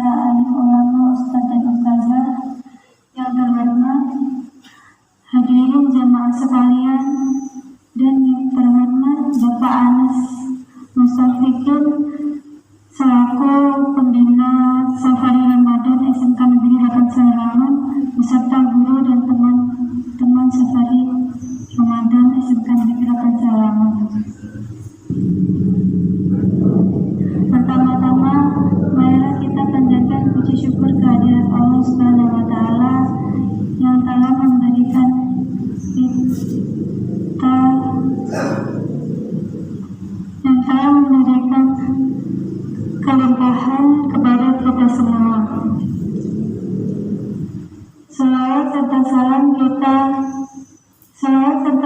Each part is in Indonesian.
para alim ulama, ustadz dan ustazah yang terhormat, hadirin jamaah sekalian, dan yang terhormat Bapak Anas Mustafikin selaku pembina Safari Ramadan SMK Negeri 8 Sarangan beserta guru dan teman-teman Safari Ramadan SMK Negeri 8 Sarangan. Pertama-tama, marilah kita panjatkan puji syukur kehadirat Allah Subhanahu wa Ta'ala yang telah memberikan kelimpahan kepada kita semua. Salawat serta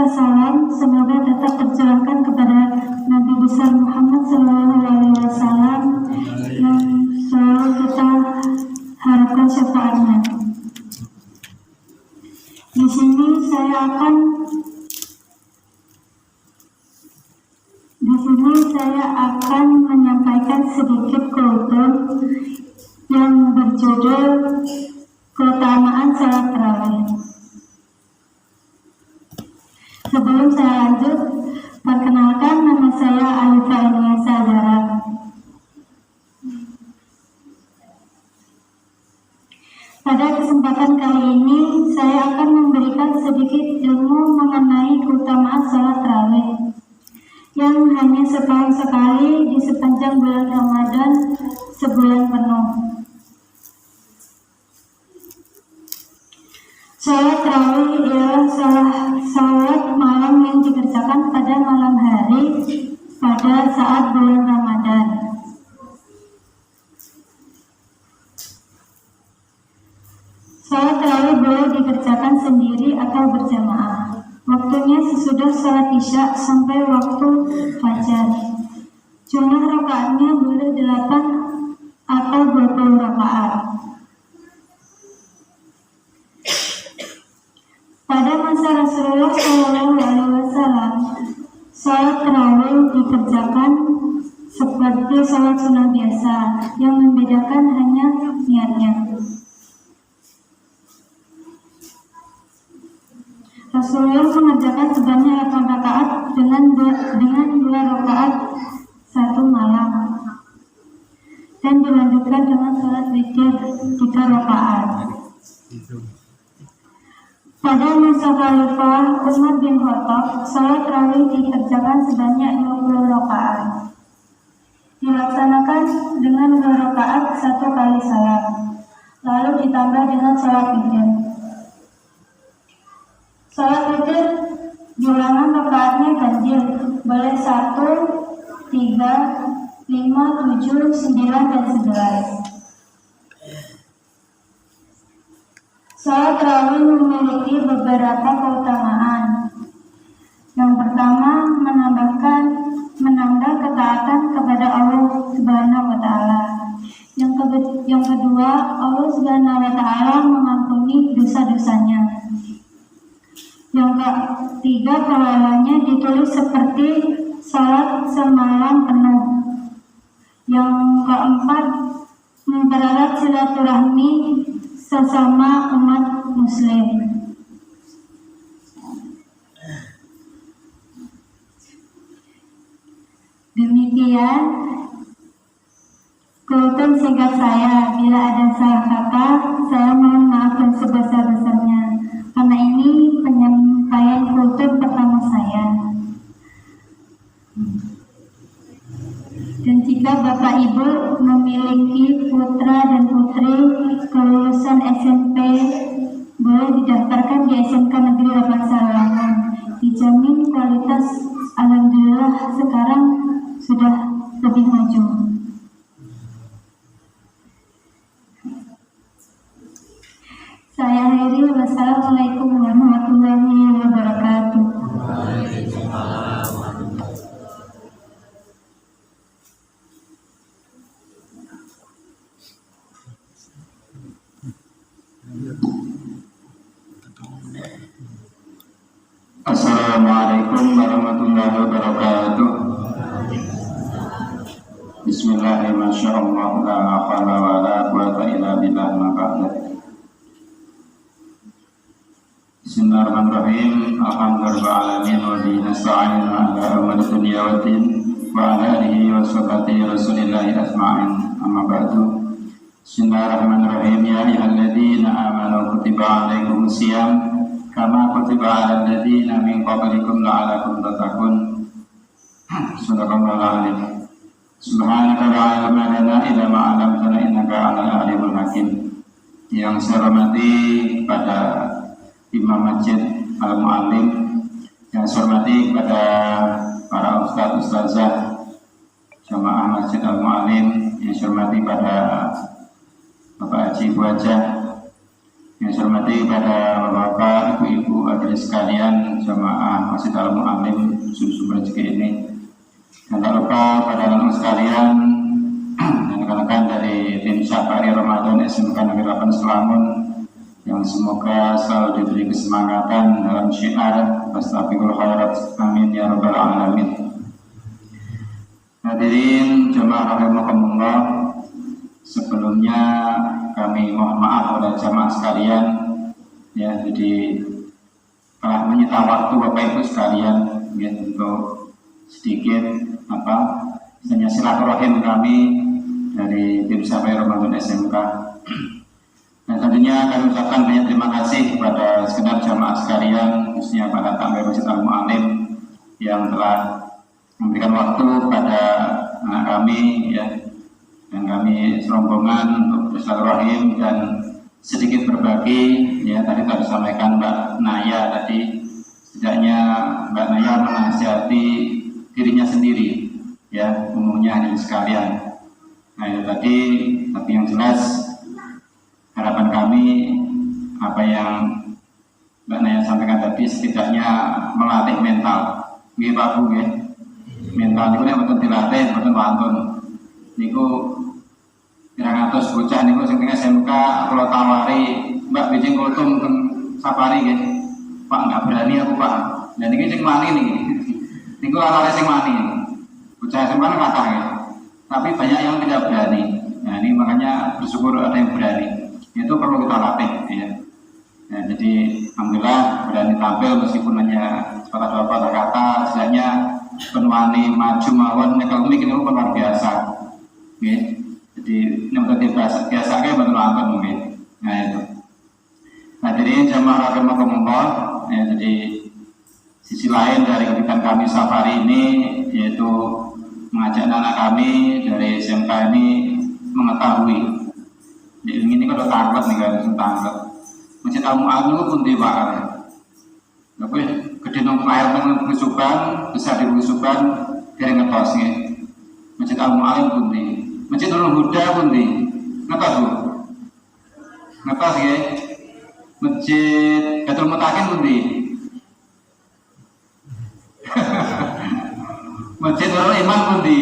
salam semoga tetap tercurahkan kepada Nabi besar Muhammad SAW yang selalu kita harapkan syafaatnya. Di sini saya akan menyampaikan sedikit kultum yang berjudul keutamaan salat tarawih. Sebelum saya lanjut, perkenalkan nama saya Alifa Eniasa Zara. Pada kesempatan kali ini, saya akan memberikan sedikit ilmu mengenai keutamaan salat tarawih yang hanya setahun sekali di sepanjang bulan Ramadan sebulan penuh. Salat tarawih ialah salat malam yang dikerjakan pada malam hari pada saat bulan Ramadan. Salat tarawih boleh dikerjakan sendiri atau berjamaah. Waktunya sesudah salat Isya sampai waktu fajar. Jumlah rakaatnya boleh 8 atau 20 rakaat. Pada masa Rasulullah SAW, salat tarawih dikerjakan seperti salat sunnah biasa, yang membedakan hanya niatnya. Rasulullah mengerjakan sebanyak 8 rakaat dengan 2 rakaat satu malam, dan dilanjutkan dengan salat witir 3 rakaat. Pada masa Khalifah Umar bin Khattab, salat tarawih dikerjakan sebanyak 20 rakaat. Dilaksanakan dengan 2 rakaat 1 kali salam, lalu ditambah dengan salat witir. Salat witir bilangan rakaatnya ganjil, boleh 1, 3, 5, 7, 9, dan 11. Salat tarawih memiliki beberapa keutamaan. Yang pertama, menambah ketaatan kepada Allah Subhanahu wa Ta'ala. Yang kedua, Allah Subhanahu wa Ta'ala mengampuni dosa-dosanya. Yang ketiga, pahalanya ditulis seperti salat semalam penuh. Yang keempat, mempererat silaturahmi sesama umat muslim. Demikian kultum singkat saya. Bila ada salah kata, saya mohon maaf dan sebesar-besarnya, karena ini penyampaian kultum pertama saya. Dan jika Bapak Ibu memiliki putra dan putri kelulusan SMP, boleh didaftarkan di SMK Negeri 8 Sarangan. Dijamin kualitas, alhamdulillah sekarang sudah lebih maju. Saya akhiri, wassalamualaikum warahmatullahi wabarakatuh. Assalamualaikum warahmatullahi wabarakatuh. Bismillahirrahmanirrahim. La hawla wa la quwwata Bismillahirrahmanirrahim. Alhamdulillahirabbil alamin wa bihi nasta'in ala umuri dunya waddin wa ala alihi wa sahbihi rasulillahi ajma'in. Amma ba'du. Bismillahirrahmanirrahim. Ya ayyuhalladzina amanu kutiba 'alaikumus shiyam kama kutiba 'alal ladzina min qablikum la'allakum tattaqun. Sadaqallahul azim. Subhanaka la ilma lana illa ma 'allamtana innaka antal alimul hakim. Yang saya hormati pada Imam Masjid Al-Mu'allim, yang saya hormati kepada para ustaz-ustazah jamaah Masjid Al-Mu'allim, yang saya hormati pada Bapak Haji Ibu Hajah, yang saya hormati pada Bapak, Ibu-Ibu, hadirin sekalian jamaah Masjid Al-Mu'allim sumber rezeki ini. Dan tak lupa pada anak sekalian dan rekan-rekan dari tim Safari Ramadan SMK Negeri 8 Selamun, yang semoga selalu diberi kesemangatan dalam syiar Fastabiqul khairat, amin ya rabbal alamin. Hadirin jamaah rahimakumullah, sebelumnya kami mohon maaf pada jamaah sekalian ya, jadi telah menyita waktu Bapak Ibu sekalian ya, untuk sedikit misalnya silaturahim kami dari tim Safari Ramadan SMK. Dan tentunya kami ucapkan banyak terima kasih kepada segenap jamaah sekalian, khususnya pada takmir Masjid Al-Mu'allim yang telah memberikan waktu pada anak kami ya, dan kami serombongan untuk bersilaturahim dan sedikit berbagi ya. Tadi telah disampaikan Mbak Naya tadi, setidaknya Mbak Naya menasihati dirinya sendiri ya, umumnya hadirin sekalian. Nah itu tadi, tapi yang jelas harapan kami apa yang Mbak Naya sampaikan tadi setidaknya melatih mental. Nggih Pak Bu nggih. Mental niku nek mboten dilatih mboten wantun. Niku kira-kira bocah niku sing teng SMK kula tawari Mbak bijing kultum teng Safari nggih. Pak enggak berani aku Pak. Lah niki sing wani niki. Niku arek sing wani. Bocah SMK kan kathah nggih. Tapi banyak yang tidak berani. Nah ini makanya bersyukur ada yang berani. Itu perlu kita latih ya. Nah, jadi alhamdulillah berani tampil meskipun hanya sepatah dua patah kata, setidaknya penwani maju mawon nyekel mik niku luar biasa. Nggih. Jadi nek biasa kayak betul nonton mungkin. Nah itu. Nah jadi jamaah rahimakumullah ya, jadi sisi lain dari kegiatan kami Safari ini yaitu mengajak anak kami dari SMK ini mengetahui. Jadi ini kalau tangkap nih guys, tangkap. Masjid Al-Mu'allim itu pun tiba. Tapi gede nong air dengan Belusukan, besar di Belusukan, dari ngetos nih. Masjid Al-Mu'allim pun di. Masjid Nurul Huda pun di. Ngetos bu. Ngetos ya. Masjid Baitul Mutakin pun di. Masjid Nurul Iman pun di.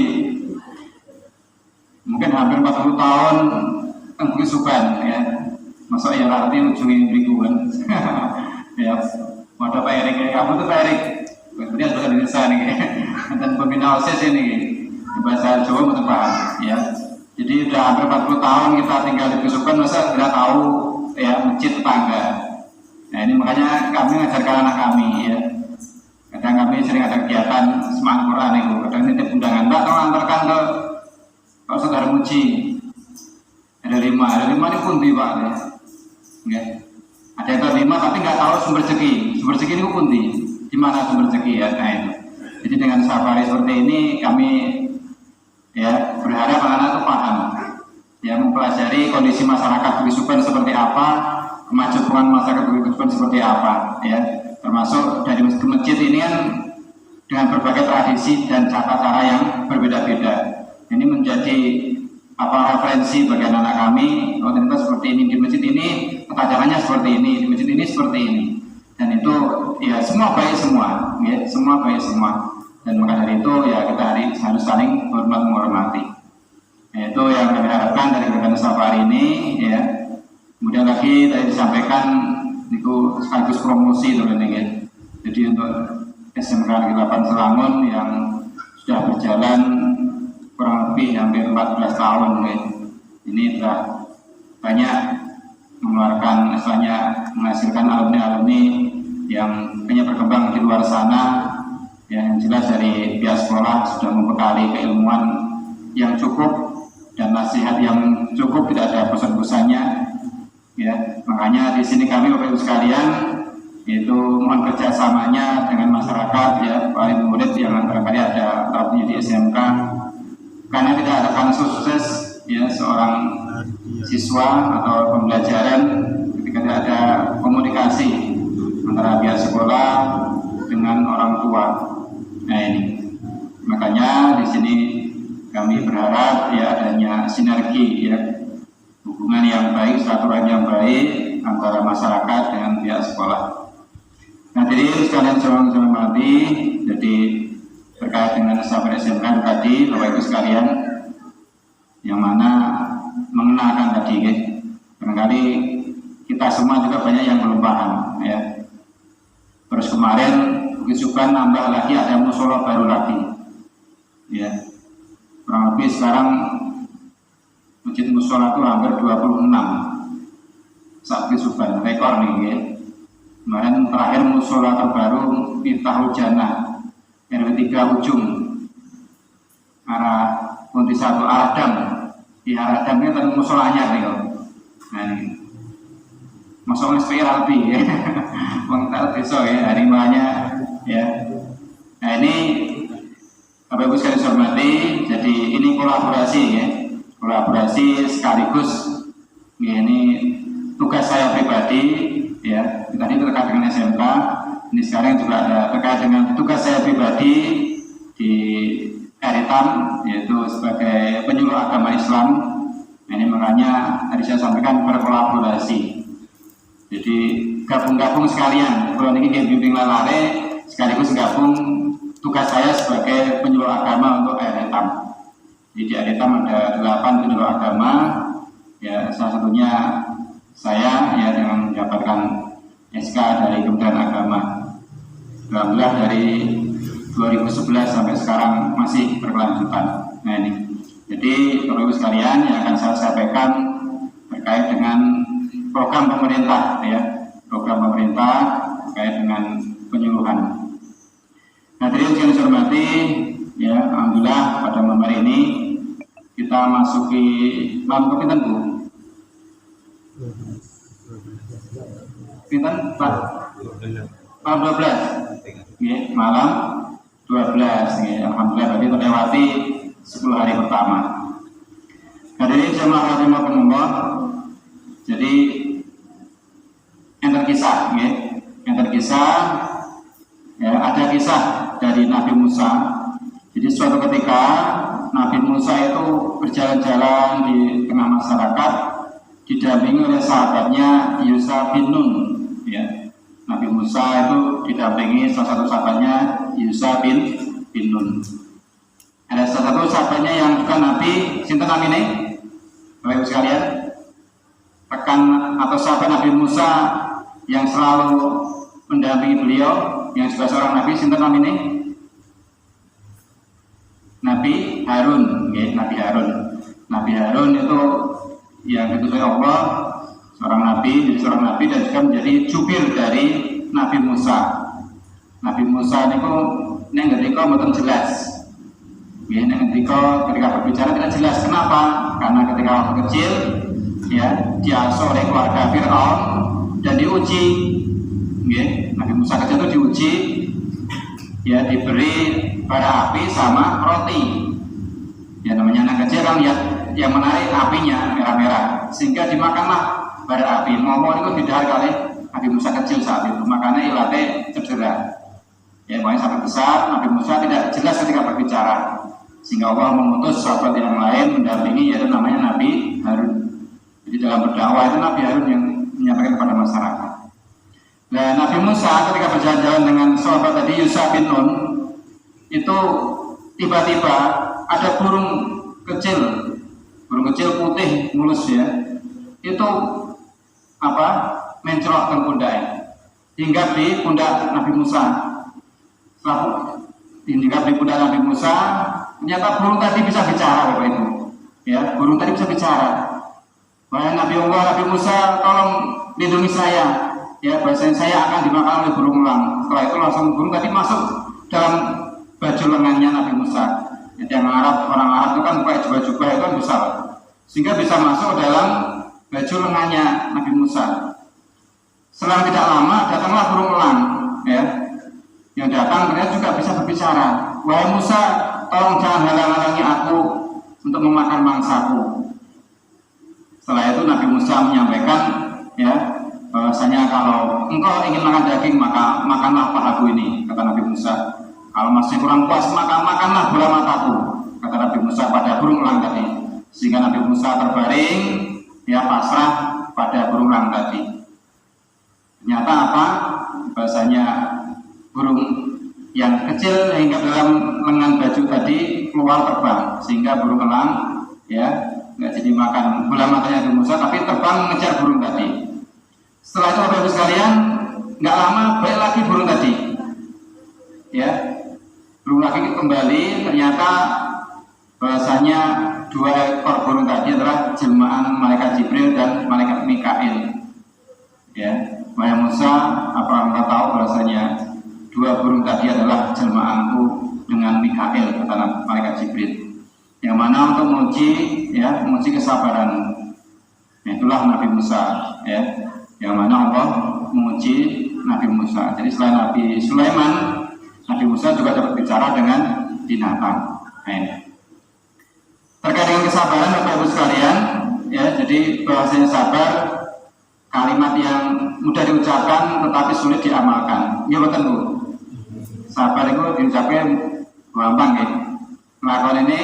Mungkin hampir 40 tahun Belusukan ya. Masa ya arti ujungnya berikuan. Ya. Wadah Pak Erik, kamu tuh Pak Erik. Kemudian sudah Indonesia nih. Dan pembina OSIS ini bahasa Jawa betul paham ya. Jadi sudah hampir 40 tahun kita tinggal di Belusukan, masa tidak tahu ya masjid tetangga. Nah ini makanya kami mengajarkan anak kami ya. Kadang kami sering ada kegiatan semangat Quran itu. Kadang nitip undangan, Mbak tolong antarkan ke Pak Saudara Muji. Ada lima ini pun di Pak ya. Ada yang 5 tapi nggak tahu sumber rezeki. Sumber rezeki ini pun di mana sumber rezeki ya. Nah itu. Jadi dengan safari seperti ini kami ya berharap anak-anak itu paham ya, mempelajari kondisi masyarakat Belusukan seperti apa, kemajuan masyarakat Belusukan seperti apa ya. Termasuk dari masjid ini kan dengan berbagai tradisi dan cara-cara yang berbeda-beda. Ini menjadi referensi bagi anak kami. Oh ternyata seperti ini di masjid ini, ketajamannya seperti ini, di masjid ini seperti ini. Dan itu ya semua baik semua, ya semua baik semua. Dan maka dari itu ya kita harus saling hormat menghormati. Ya, itu yang kami harapkan dari kegiatan Safari ini ya. Kemudian lagi tadi disampaikan itu sekaligus promosi teman-teman ya. Jadi untuk SMK Negeri 8 Selamun yang sudah berjalan kurang lebih hampir 14 tahun ya. Ini telah banyak mengeluarkan istilahnya menghasilkan alumni-alumni yang hanya berkembang di luar sana. Ya, yang jelas dari pihak sekolah sudah membekali keilmuan yang cukup dan nasihat yang cukup, tidak ada bosan-bosannya. Ya, makanya di sini kami Bapak Ibu sekalian itu mohon kerjasamanya dengan masyarakat, ya, wali murid yang barangkali ada tahunya di SMK, karena tidak akan sukses ya seorang siswa atau pembelajaran ketika tidak ada komunikasi antara pihak sekolah dengan orang tua. Nah ini, makanya di sini kami berharap ya adanya sinergi, ya, hubungan yang baik, silaturahmi yang baik antara masyarakat dengan pihak sekolah. Nah, jadi sekalian saya hormati, jadi terkait dengan sahabat SMK tadi, Bapak Ibu sekalian, yang mana mengenalkan tadi, ya, barangkali kita semua juga banyak yang belum paham, ya. Terus kemarin Kisukan nambah lagi, ada musola baru lagi, ya, kurang lebih sekarang masjid musola itu hampir 26 saat Kisukan, rekor nih, ya. Kemarin terakhir musola terbaru Miftahul Jannah RW 3 ujung arah Kunti 1 Aradam, di Aradam ini tadi musolanya nih, nah ini masuk SPR lebih, ya. Mengtar besok, ya, hari mulanya, ya. Nah ini Bapak Ibu sekalian hormati, jadi ini kolaborasi, ya, kolaborasi sekaligus, ya, ini tugas saya pribadi, ya, tadi terkait dengan SMK, ini sekarang juga ada terkait dengan tugas saya pribadi di Eritam, yaitu sebagai penyuluh agama Islam. Nah, ini makanya tadi saya sampaikan berkolaborasi. Jadi gabung-gabung sekalian, kalau ini bimbing lalare sekaligus gabung tugas saya sebagai penyuluh agama untuk Eritam. Jadi di Eritam ada 8 penyuluh agama, ya, salah satunya saya, ya, yang mendapatkan SK dari Kementerian Agama. Alhamdulillah dari 2011 sampai sekarang masih berkelanjutan. Nah ini, jadi Bapak Ibu sekalian yang akan saya sampaikan terkait dengan program pemerintah, ya, program pemerintah terkait dengan penyuluhan. Nah, jadi yang saya hormati, ya, alhamdulillah pada malam hari ini kita masuki malam kepinten, Bu. Pinten, Pak? Malam 12. Ya, malam 12. Ya, alhamdulillah tadi terlewati 10 hari pertama. Nah, jadi jemaah rahimakumullah. Jadi yang terkisah, ya, yang terkisah, ya, ada kisah dari Nabi Musa. Jadi suatu ketika Nabi Musa itu berjalan-jalan di tengah masyarakat, didampingi oleh sahabatnya Yusha bin Nun, ya. Nabi Musa itu didampingi salah satu sahabatnya Yusha bin Nun. Ada salah satu sahabatnya yang juga Nabi, sinten namine? Bapak Ibu sekalian, rekan atau sahabat Nabi Musa yang selalu mendampingi beliau, yang juga seorang Nabi, sinten namine? Nabi Harun, ya, Nabi Harun. Nabi Harun itu yang diutus oleh Allah, seorang nabi, jadi seorang nabi dan juga menjadi jubir dari Nabi Musa. Nabi Musa itu neng ketika betul jelas, ya, neng ketika berbicara tidak jelas. Kenapa? Karena ketika waktu kecil, ya, diasuh oleh keluarga Fir'aun dan diuji, ya. Nabi Musa kecil itu diuji, ya, diberi bara api sama roti. Ya, namanya anak kecil kan lihat yang menarik apinya merah-merah, sehingga dimakanlah bara api. Ngomong itu didahar kali Nabi Musa kecil saat itu, makanya ilatnya cedera. Ya, makanya sampai besar Nabi Musa tidak jelas ketika berbicara, sehingga Allah mengutus sahabat yang lain mendampingi, yaitu namanya Nabi Harun. Jadi dalam berdakwah itu Nabi Harun yang menyampaikan kepada masyarakat. Nah, Nabi Musa ketika berjalan-jalan dengan sahabat tadi Yusha bin Nun, itu tiba-tiba ada burung kecil putih mulus, ya, itu mencolokkan pundaknya hingga di pundak Nabi Musa. Setelah hingga di pundak Nabi Musa, ternyata burung tadi bisa bicara, Bapak Ibu, ya, burung tadi bisa bicara. wahai Nabi Allah, Nabi Musa, tolong lindungi saya, ya bahasanya saya akan dimakan oleh burung elang. Setelah itu langsung burung tadi masuk dalam baju lengannya Nabi Musa. Jadi yang orang Arab itu kan pakai jubah-jubah itu kan besar, sehingga bisa masuk dalam baju lengannya Nabi Musa. Selang tidak lama datanglah burung elang, ya. Yang datang ternyata juga bisa berbicara. Wahai Musa, tolong jangan halang-halangi aku untuk memakan mangsaku. Setelah itu Nabi Musa menyampaikan, ya, bahwasanya kalau engkau ingin makan daging maka makanlah pahaku ini, kata Nabi Musa. Kalau masih kurang puas maka makanlah bola mataku, kata Nabi Musa pada burung elang tadi. Sehingga Nabi Musa terbaring, ya pasrah pada burung elang tadi. Ternyata apa? Bahasanya burung yang kecil hingga dalam lengan baju tadi keluar terbang, sehingga burung elang, ya, nggak jadi makan bola matanya Nabi Musa, tapi terbang mengejar burung tadi. Setelah itu Bapak Ibu sekalian, nggak lama balik lagi burung tadi, ya, burung lagi kembali. Ternyata bahasanya dua ekor burung tadi adalah jelmaan malaikat Jibril dan malaikat Mikail. Ya, wahai Musa, apa engkau tahu bahasanya dua burung tadi adalah jelmaanku dengan Mikail, kata malaikat Jibril, yang mana untuk menguji, ya, menguji kesabaran. Nah, itulah Nabi Musa, ya, yang mana Allah menguji Nabi Musa. Jadi selain Nabi Sulaiman, Nabi Musa juga dapat bicara dengan binatang. Nah, terkait dengan kesabaran Bapak Ibu sekalian, ya, jadi bahasanya sabar kalimat yang mudah diucapkan tetapi sulit diamalkan. Ya betul Bu. Sabar itu diucapkan gampang, ya. Melakukan ini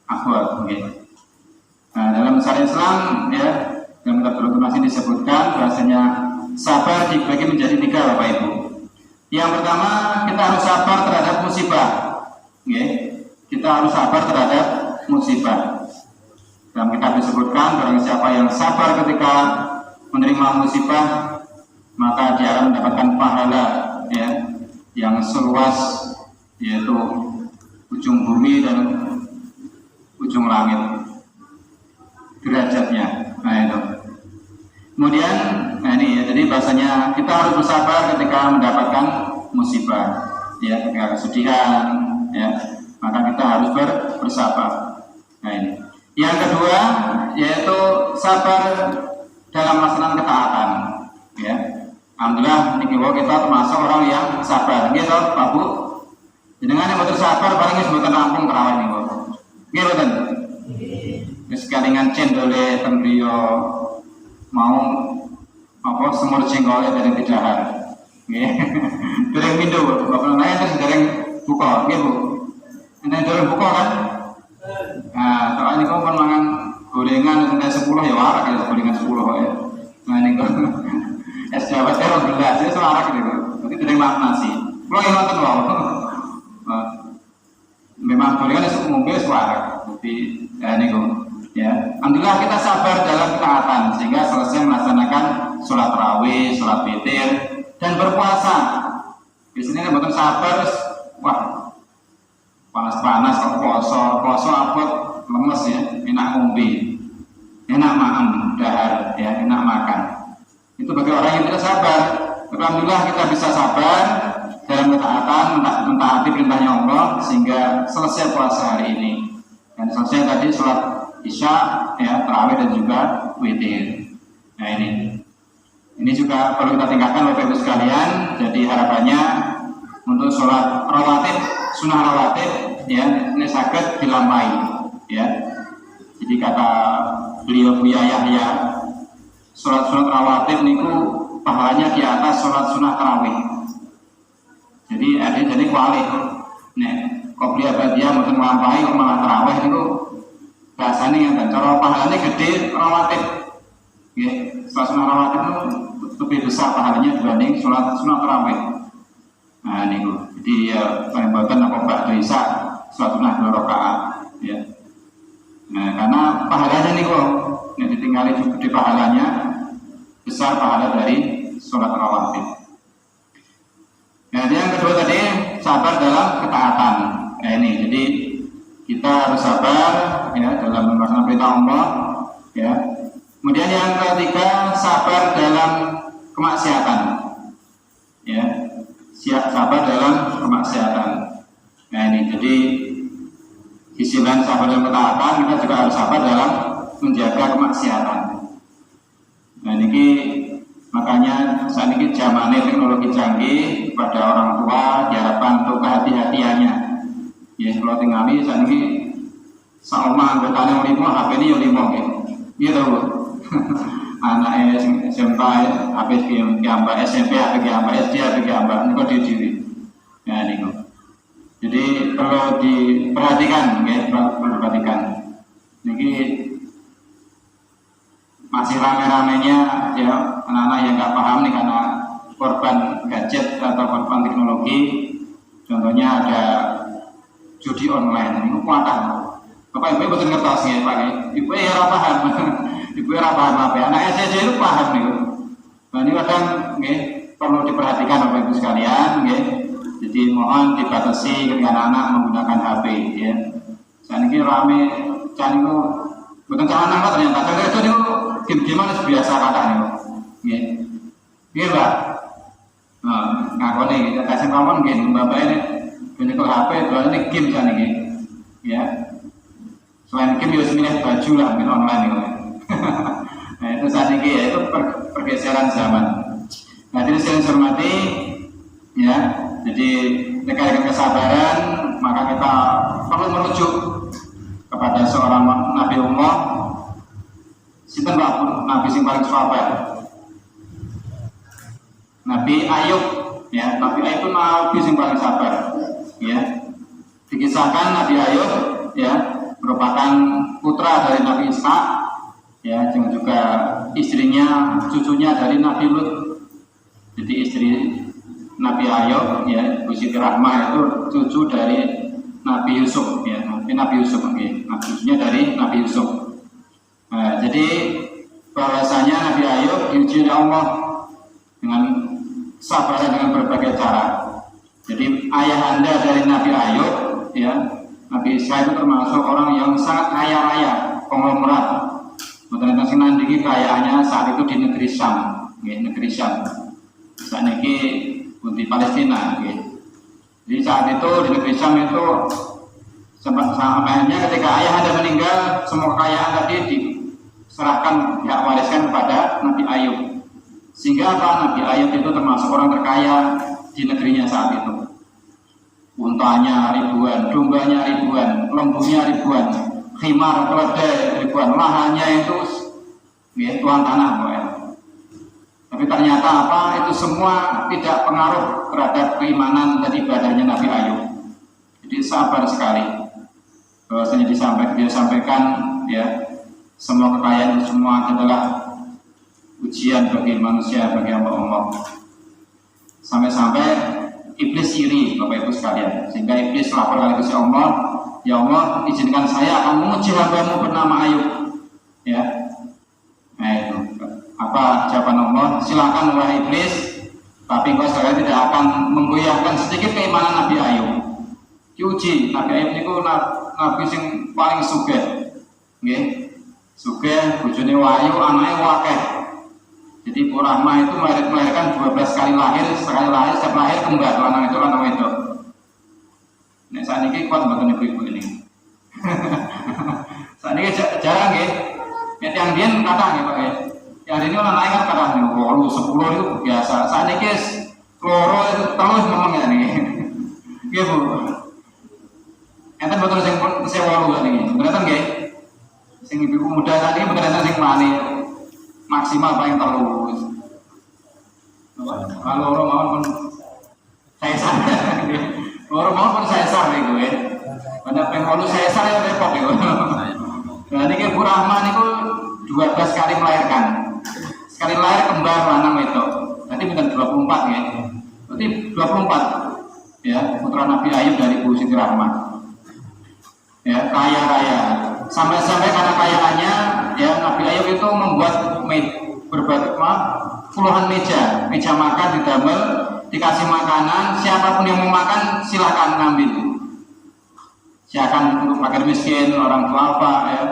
akhwat, okay. Nah, dalam syariat Islam, ya, dalam kitab Bulughul Maram disebutkan bahasanya sabar dibagi menjadi 3, Bapak Ibu. Yang pertama, kita harus sabar terhadap musibah, okay. Kita harus sabar terhadap musibah. Dalam kitab disebutkan barang siapa yang sabar ketika menerima musibah maka dia akan mendapatkan pahala, ya, yang seluas yaitu ujung bumi dan ujung langit derajatnya. Nah itu. Kemudian, nah ini, ya, jadi bahasanya kita harus bersabar ketika mendapatkan musibah, ya, ketika kesedihan, ya, maka kita harus bersabar. Nah ini. Yang kedua yaitu sabar dalam melaksanakan ketaatan, ya. Alhamdulillah niki kita termasuk orang yang sabar, gitu Pak Bu. Dengan yang betul sabar paling sebutan rampung terawih nih Bu. Nggih mboten? Wis kalingan cendole ten griya mau apa semur jenggole dari tidakar. Nggih. Dereng pindho Bu. Bapak nanya terus dereng buka, nggih Bu. Enten dereng buka kan? Nah, soalnya kok mangan gorengan sampai 10 ya warak ya, gorengan 10 ya. Nah ini kok es Jawa terus belas ya selarak gitu. Nanti dereng makan nasi. Kulo yang nonton wae. Memang gorengan itu umumnya selarak. Jadi ya ini kok, ya. Alhamdulillah kita sabar dalam ketaatan sehingga selesai melaksanakan sholat tarawih, sholat witir dan berpuasa. Biasanya bukan sabar, wah panas-panas kok poso abot lemes ya, enak ngombe, enak makan dahar, ya, enak makan. Itu bagi orang yang tidak sabar. Alhamdulillah kita bisa sabar dalam ketaatan, mentaati perintahnya Allah sehingga selesai puasa hari ini. Dan selesai tadi sholat isya, ya, tarawih dan juga witir. Nah ini juga perlu kita tingkatkan Bapak Ibu sekalian. Jadi harapannya untuk sholat rawatib, sunnah rawatib, ya, ini sakit dilampaui, ya. Jadi kata beliau Buya Yahya, sholat rawatib niku pahalanya di atas sholat sunnah tarawih. Jadi ada jadi kuali. Nek qobliyah ba'diyah mboten nglampahi kok malah tarawih niku bahasane ngeten, cara pahalanya gede rawatib. Nggih, sholat sunnah rawatib itu lebih besar pahalanya dibanding sholat sunnah tarawih. Nah niku. Jadi ya paling boten apa ba'da isya sholat sunnah 2 rakaat, ya. Nah, karena pahalanya niku nek ditinggali gede pahalanya, besar pahala dari sholat rawatib. Nah, yang kedua tadi sabar dalam ketaatan. Nah ini, jadi kita harus sabar, ya, dalam melaksanakan perintah Allah, ya, Kemudian yang ketiga, sabar dalam kemaksiatan. Ya, sabar dalam kemaksiatan. Nah ini, jadi di sisi lain sabar dalam ketaatan, kita juga harus sabar dalam menjaga kemaksiatan. Nah ini makanya saat ini zamannya teknologi canggih, pada orang tua diharapkan untuk kehati-hatiannya. Ya, kalau tinggali saat ini sama anggotanya limo, HP ini yang limo gitu. Anak SMP, HP gambar SMP, HP gambar SD, HP gambar ini kok diri. Nah ini kok. Jadi perlu diperhatikan, ya, perlu diperhatikan. Ini masih rame-ramenya ya anak-anak yang nggak paham nih karena korban gadget atau korban teknologi. Contohnya ada judi online, ini kuatan. Bapak Ibu betul ngertos ya Pak. Ibu ya paham, ibu ya paham apa? Anak SD itu paham nih. Nah ini kadang perlu diperhatikan Bapak Ibu sekalian. Jadi mohon dibatasi ketika anak-anak menggunakan HP. Ya. Saat ini rame, can itu bukan anak ternyata. Itu game-game biasa katanya. Iya Pak. Ngakoni kita kasih pamon game Bapak ini punya HP, ini game sana ini. Ya. Selain game harus milih baju lah mungkin online itu. Nah itu saat ini ya itu pergeseran zaman. Nah jadi saya hormati ya. Jadi dengan kesabaran maka kita perlu merujuk kepada seorang Nabi Allah. Sinten Nabi sing paling sahabat. Nabi Ayub ya, Nabi Ayub itu Nabi sing paling sabar ya. Dikisahkan Nabi Ayub ya merupakan putra dari Nabi Ishak ya, dan juga istrinya, cucunya dari Nabi Lut. Jadi istri Nabi Ayub ya, Bu Siti Rahmah itu cucu dari Nabi Yusuf ya, Nabi Yusuf cucunya dari Nabi Yusuf. Nah, jadi bahwasanya Nabi Ayub diuji oleh Allah dengan sabar dengan berbagai cara. Jadi ayahanda dari Nabi Ayub ya, Nabi Ishak itu termasuk orang yang sangat kaya raya, konglomerat. Ternyata nanti kekayaannya saat itu di negeri Syam, negeri Syam. Saat ini di Palestina. Jadi saat itu di negeri Syam itu sampainya ketika ayahanda meninggal, semua kekayaan tadi diserahkan pihak wariskan kepada Nabi Ayub. Sehingga Nabi Ayub itu termasuk orang terkaya di negerinya saat itu. Untanya ribuan, dombanya ribuan, lembunya ribuan, khimar keledai ribuan, lahannya itu tuan tanah pokoknya. Tapi ternyata itu semua tidak pengaruh terhadap keimanan dan ibadahnya Nabi Ayub. Jadi sabar sekali. Bahwasanya dia sampaikan ya, semua kekayaan itu semua adalah ujian bagi manusia, bagi Allah. Sampai-sampai iblis iri Bapak Ibu sekalian, sehingga iblis lapor kepada Allah, ya Allah izinkan saya akan menguji hamba-Mu bernama Ayub. Ya, nah itu apa jawaban Allah? Silakan wahai iblis, tapi engkau sekalian tidak akan menggoyahkan sedikit keimanan Nabi Ayub. Diuji Nabi Ayub itu nabi sing paling sugih, sugih, bojone wayu, anaknya wakeh. Jadi Bu Rahmah itu melahirkan 12 kali lahir, sekali lahir, setiap lahir kembar, anak itu anak itu. Nah saat ini kuat buatan ibu-ibu ini. Saat ini jarang ya. Yang dia kata ya Pak ya. Yang ini orang lain kan kata nih, 10 itu biasa. Saat ini loro itu terus ngomong ya nih. Iya Bu. Enten betul sing sewa lu nih. Beneran nggih? Sing ibu muda saat ini beneran sing mani maksimal paling terus. Kalau orang mau pun saya sar. Orang mau pun saya sar nih gue. Pada penghulu saya sar ya repot gitu. Nah ini Bu Rahman itu 12 kali melahirkan. Sekali lahir kembar lanang itu. Nanti benar 24 ya. Berarti 24 ya, putra Nabi Ayub dari Bu Siti Rahmah. Ya, kaya raya. Sampai-sampai karena kayaannya ya Nabi Ayub itu membuat berbagai puluhan meja makan didamel, dikasih makanan, siapapun yang mau makan silahkan ngambil. Silakan untuk fakir miskin, orang tua ya.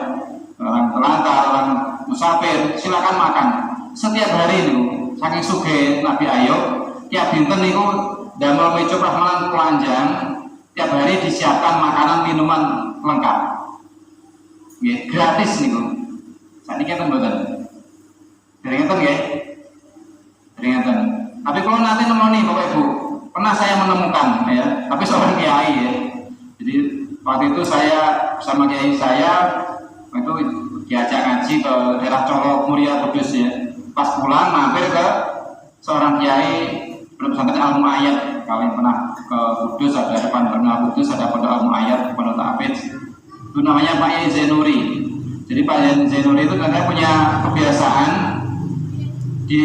orang telantar, orang musafir, silakan makan. Setiap hari itu, saking sugih Nabi Ayub, tiap dinten itu damel meja rahmalan telanjang, tiap hari disiapkan makanan minuman lengkap. Nggih, gratis niku. Sakniki enten mboten? Derengeten nggih? Derengeten. Tapi kalau nanti nemoni Bapak Ibu, pernah saya menemukan ya, tapi seorang kiai ya. Jadi waktu itu saya bersama kiai saya itu diajak ngaji ke daerah Colok Muria Kudus ya. Pas pulang mampir ke seorang kiai pesantren Al Muayyad. Kalau yang pernah ke Kudus ada depan Al Kudus ada Pondok Al Muayyad, Pondok Ta'afidz. Itu namanya Pak Yai Zainuri. Jadi Pak Yai Zainuri itu katanya punya kebiasaan di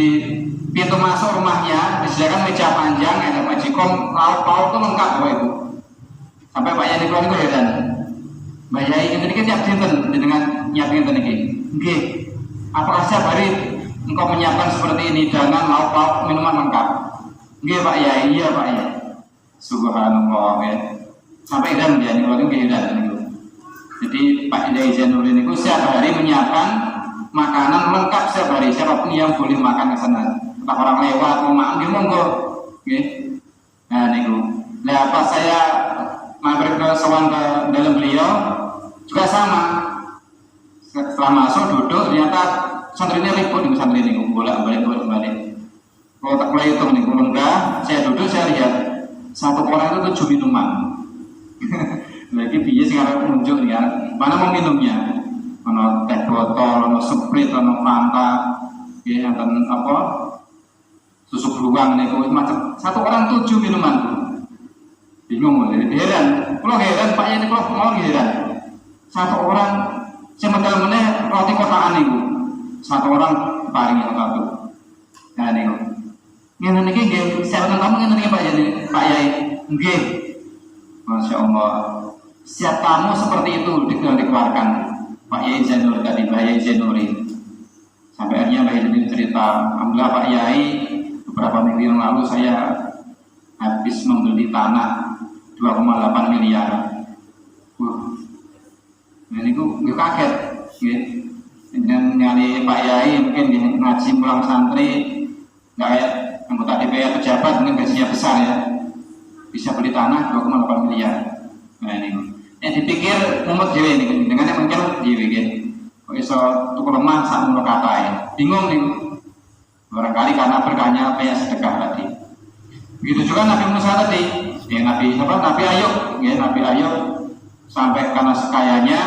pintu masuk rumahnya disediakan meja panjang, ada majikom, lauk-lauk itu lengkap Bapak Ibu. Sampai Pak Yai Nikolai itu heran. Mbak Yai ini kan tiap dinten dengan nyiapin ngeten iki. Nggih. Apakah setiap hari engkau menyiapkan seperti ini dengan lauk-lauk minuman lengkap? Nggih Pak Yai, iya Pak Yai. Subhanallah ya. Sampai heran dia Nikolai itu heran niku. Jadi Pak Yai Zainuri niku setiap hari menyiapkan makanan lengkap setiap hari. Siapapun yang boleh makan ke sana. Entah orang lewat mau makan nggih monggo. Nggih. Nah niku. Nah pas saya mampir ke sowan ke dalam beliau juga sama. Setelah masuk duduk ternyata santrinya ribut nih santri ini bolak-balik. Kalau tak boleh hitung nih enggak, saya duduk saya lihat satu orang itu 7 minuman. Lagi biaya sekarang muncul ya. Mana mau minumnya? Mana teh botol, mana Sprite, mana Fanta, ya dan apa? Susu beruang nih, macam satu orang 7 minuman. Bingung, heran. Kalau heran, Pak ini kalau mau heran. Satu orang sementara meneh roti kotaan itu. Satu orang paling yang satu. Nah niku. Ngene niki nggih, saya tamu ngene niki Pak Yai. Nggih. Masya Allah. Setiap tamu seperti itu dikeluarkan. Pak Yai Zainuri tadi, Pak Yai Zainuri. Sampai akhirnya Pak Yai cerita, alhamdulillah Pak Yai, beberapa minggu yang lalu saya habis membeli tanah 2,8 miliar. Nah ini gue kaget, dengan nyari Pak Yai mungkin ngaji pulang santri, nggak kayak anggota DPR pejabat mungkin gajinya besar ya, bisa beli tanah 2,8 miliar. Nah ini, yang dipikir mumet jadi ini, dengan yang mikir jadi, kok iso tuku lemah saat menurut kata ya, bingung nih, barangkali karena berkahnya kayak sedekah tadi. Begitu juga Nabi Musa tadi, ya Nabi Ayub, ya Nabi Ayub sampai karena sekayanya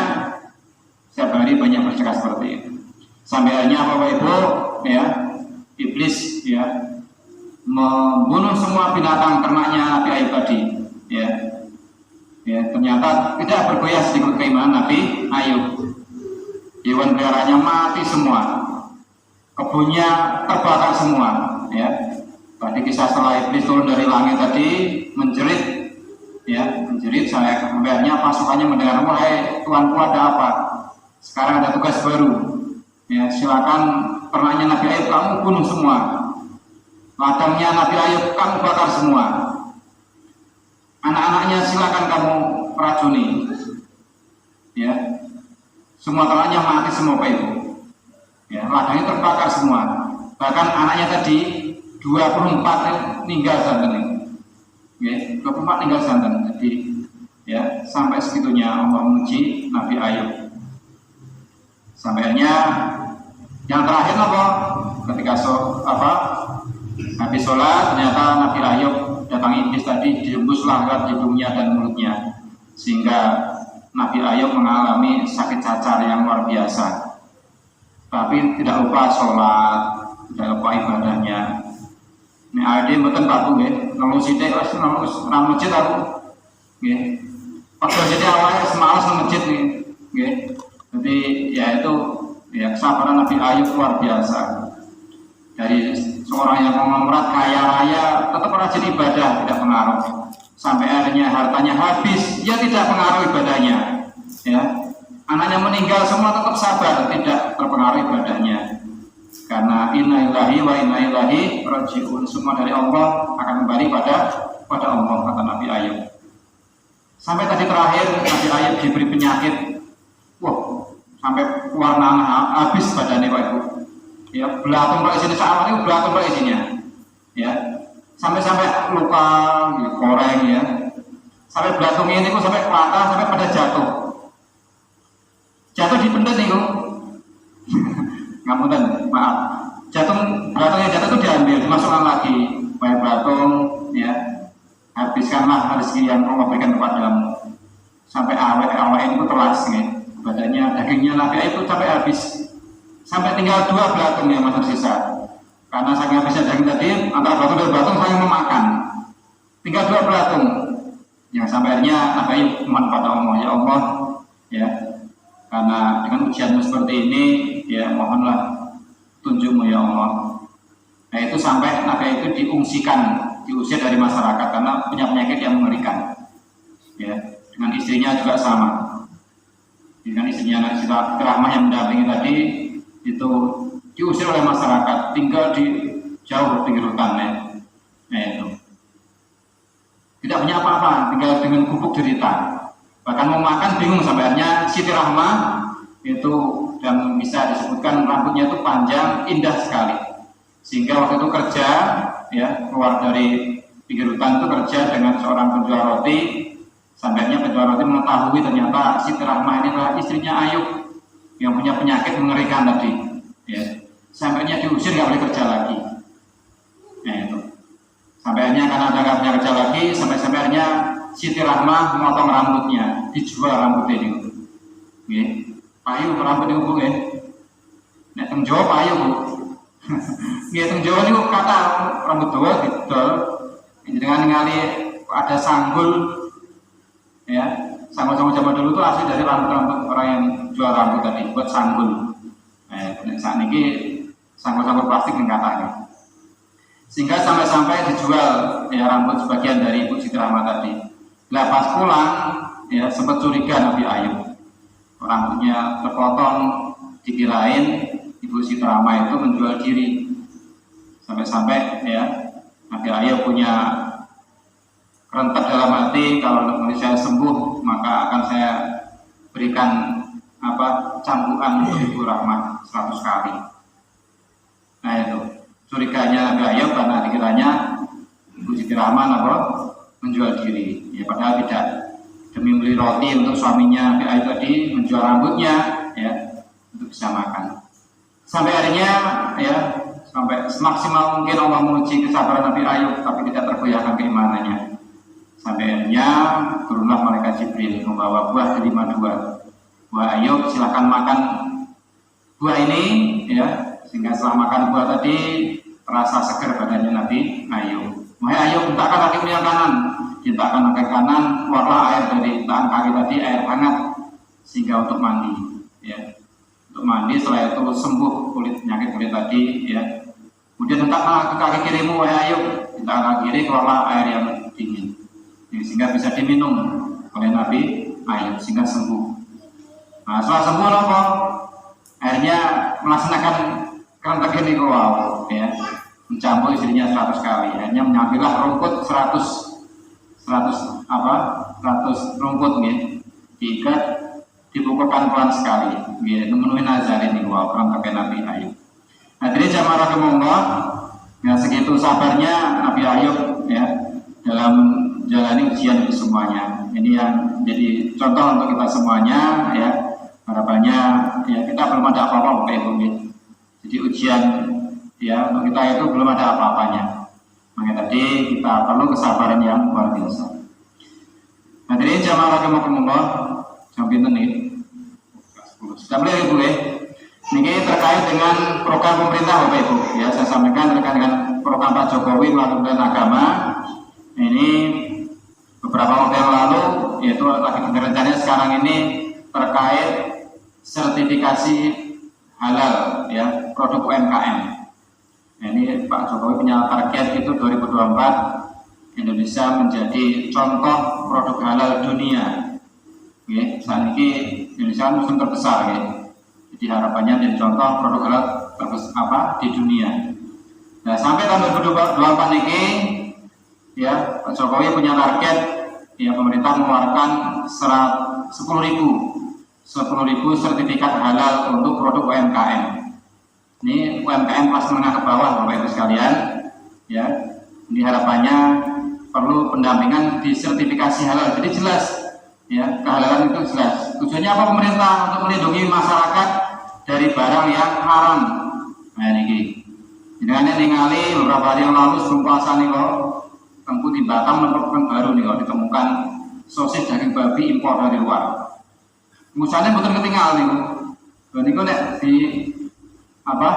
setiap hari banyak bercakap seperti itu. Sampai akhirnya Bapak Ibu, ya iblis ya membunuh semua binatang ternaknya Nabi Ayub tadi, ya. Ya ternyata tidak bergoyah sedikit keimanan Nabi Ayub. Hewan peliharanya mati semua, kebunnya terbakar semua, ya. Tadi kisah setelah iblis turun dari langit tadi menjerit, ya menjerit sampai pasukannya mendengar, wahai tuanku ada apa? Sekarang ada tugas baru, ya silakan ternaknya Nabi Ayub kamu bunuh semua, ladangnya Nabi Ayub kamu bakar semua, anak-anaknya silakan kamu racuni, ya semua ternaknya mati semua Pak Ibu, ya ladangnya terbakar semua, bahkan anaknya tadi 24 meninggal santan, ya 24 meninggal santan. Jadi ya sampai segitunya Allah menguji Nabi Ayub. Sampainya yang terakhir apa? Ketika habis sholat ternyata Nabi Ayub datang iblis tadi, dihembuslah lewat hidungnya dan mulutnya sehingga Nabi Ayub mengalami sakit cacar yang luar biasa. Tapi tidak lupa sholat, tidak lupa ibadahnya. Ini ada mboten baku nggih, nang sithik wis nang masjid aku. Nggih. Padha jadi awalnya semalas nang masjid nggih. Jadi ya itu ya kesabaran Nabi Ayub luar biasa. Dari seorang yang konglomerat kaya raya tetap rajin ibadah tidak pengaruh. Sampai akhirnya hartanya habis, ya tidak pengaruh ibadahnya. Ya. Anaknya meninggal semua tetap sabar, tidak terpengaruh ibadahnya. Karena inna lillahi wa inna ilaihi raji'un, semua dari Allah akan kembali pada Allah, kata Nabi Ayub. Sampai tadi terakhir Nabi Ayub diberi penyakit, wah sampai warna habis badannya Pak Ibu. Ya, belatung Pak isinya saat itu belatung Pak isinya. Ya, sampai luka, ya, koreng ya. Sampai belatungnya ini kok sampai patah, sampai pada jatuh. Jatuh di pendet nih kok. Ngapunten, maaf. Belatungnya jatuh itu diambil, dimasukkan lagi. Baik belatung, ya. Habiskanlah rezeki yang Allah berikan kepadamu. Sampai awet itu telas nih. Badannya, dagingnya Nabi itu sampai habis. Sampai tinggal 2 belatung yang masih tersisa. Karena saking habisnya daging tadi, antara belatung dan belatung saling memakan. Tinggal 2 belatung. Yang sampai akhirnya Nabi Ayub mohon pada Allah, ya Allah, ya, karena dengan ujianmu seperti ini, ya mohonlah tunjukmu ya Allah. Nah itu sampai Nabi itu diusir dari masyarakat karena punya penyakit yang mengerikan. Ya, dengan istrinya juga sama. Dengan istrinya Siti Rahmah yang mendampingi tadi itu diusir oleh masyarakat, tinggal di jauh pinggir hutan. Nah itu tidak punya apa-apa, tinggal dengan gubuk derita. Bahkan mau makan bingung sampai akhirnya Siti Rahmah itu, dan bisa disebutkan rambutnya itu panjang, indah sekali. Sehingga waktu itu kerja, ya keluar dari pinggir hutan itu kerja dengan seorang penjual roti. Sampainya penjual roti mengetahui ternyata Siti Rahmah ini adalah istrinya Ayub yang punya penyakit mengerikan tadi. Ya, sampainya diusir nggak boleh kerja lagi. Nah itu. Sampainya karena ada nggak punya kerja lagi, sampai-sampainya Siti Rahmah memotong rambutnya, dijual rambut ini. Oke, payu rambut ini bu, ya. Nek teng Jawa payu bu. Nggih teng Jawa niku kata rambut dawa didol. Dengan ngali ada sanggul, ya. Sanggul-sanggul zaman dulu itu asli dari rambut-rambut orang yang jual rambut tadi, buat sanggul. Saat ini sanggul-sanggul plastik yang katanya. Sehingga sampai-sampai dijual ya rambut sebagian dari Ibu Siti Rahmah tadi. Nah pas pulang ya sempat curiga Nabi Ayub, rambutnya terpotong, dikirain Ibu Siti Rahmah itu menjual diri. Sampai-sampai ya Nabi Ayub punya rentak dalam hati, kalau nanti saya sembuh maka akan saya berikan cambukan untuk Ibu Rahmah 100 kali. Nah itu curiganya Nabi Ayub karena dikiranya Ibu Siti Rahmah menjual diri. Ya padahal tidak. Demi beli roti untuk suaminya Nabi Ayub tadi menjual rambutnya ya untuk bisa makan. Sampai akhirnya ya sampai semaksimal mungkin Allah menguji kesabaran Nabi Ayub tapi tidak tergoyahkan keimanannya. Sampai akhirnya turunlah malaikat Jibril membawa buah delima 2. Buah Ayub silakan makan buah ini ya, sehingga setelah makan buah tadi terasa segar badannya Nabi Ayub. Wahai Ayub, hentakkan kakimu yang kanan. Hentakkan kaki kanan, keluarlah air dari tangan kaki tadi, air hangat sehingga untuk mandi ya. Untuk mandi, setelah itu sembuh penyakit kulit tadi ya. Kemudian hentakkan kaki kirimu wahai Ayub, hentakkan kaki kiri, keluarlah air yang dingin ya, sehingga bisa diminum oleh Nabi Ayub sehingga sembuh. Nah setelah sembuh kok akhirnya melaksanakan kerentak ini wow ya, mencampur istrinya 100 kali. Akhirnya mengambillah rumput 100 rumput nih, diikat, dibukukan pelan sekali gitu, memenuhi nazar ini wow kerentak Nabi Ayub. Nah jadi jamaah rahimahullah ya, segitu sabarnya Nabi Ayub ya dalam jalani ujian itu semuanya. Ini yang jadi contoh untuk kita semuanya ya. Harapannya ya kita belum ada apa-apa Bapak Ibu. Jadi ujian ya untuk kita itu belum ada apa-apanya. Makanya tadi kita perlu kesabaran yang luar biasa. Nah jadi jamaah rahimakumullah sampai nih 10. Sudah boleh Ibu ya. Ini terkait dengan program pemerintah Bapak Ibu ya, saya sampaikan terkait dengan program Pak Jokowi melalui Kementerian Agama. Ini beberapa waktu yang lalu yaitu lagi rencananya sekarang ini terkait sertifikasi halal ya produk UMKM. Nah, ini Pak Jokowi punya target itu 2024 Indonesia menjadi contoh produk halal dunia. Oke, saat ini Indonesia muslim terbesar ya. Jadi harapannya menjadi contoh produk halal terbesar di dunia. Nah, sampai tahun 2024 ini ya Pak Jokowi punya target ya pemerintah mengeluarkan 10.000 10.000 sertifikat halal untuk produk UMKM. Ini UMKM kelas menengah ke bawah Bapak Ibu sekalian, ya. Ini harapannya perlu pendampingan di sertifikasi halal. Jadi jelas, ya, kehalalan itu jelas. Tujuannya apa pemerintah? Untuk melindungi masyarakat dari barang yang haram. Nah ini. Dengan ningali beberapa hari yang lalu sebelum puasa nih kok, tempuh di Batam menemukan baru nih kok ditemukan sosis daging babi impor dari luar. Misalnya betul ketinggal nih, dan itu nek di apa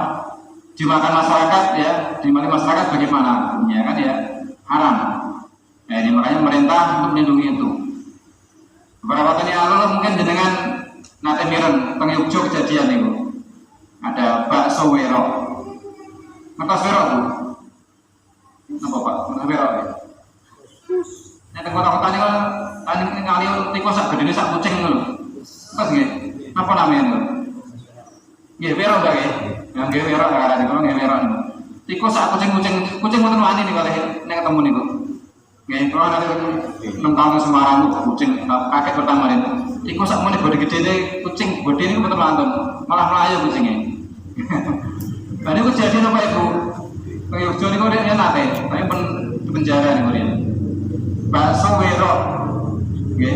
dimakan masyarakat ya, dimana masyarakat bagaimana, ya kan ya haram. Nah ini makanya pemerintah untuk melindungi itu. Beberapa tahun yang lalu mungkin dengan nate miren pengyukjo kejadian itu ada bakso werok, ngetos werok bu, apa pak? Ngetos werok ya. Nek kota-kota ini kan ngali tikus sak gede sak kucing loh. Pas nggih, apa namanya itu? Nggih werok ta nggih. Yang nggih werok ada di kono nggih werok. Tikus sak kucing mboten wani niku nek ketemu niku. Nggih, kalau nanti 6 tahun Semarang kucing kaget pertama itu. Tikus sak mene bodi gede kucing bodi niku mboten mantun. Malah melayu kucingnya. Lah niku kejadian apa Ibu? Kayaknya niku nek nate, tapi penjara niku dia. Bakso werok. Nggih.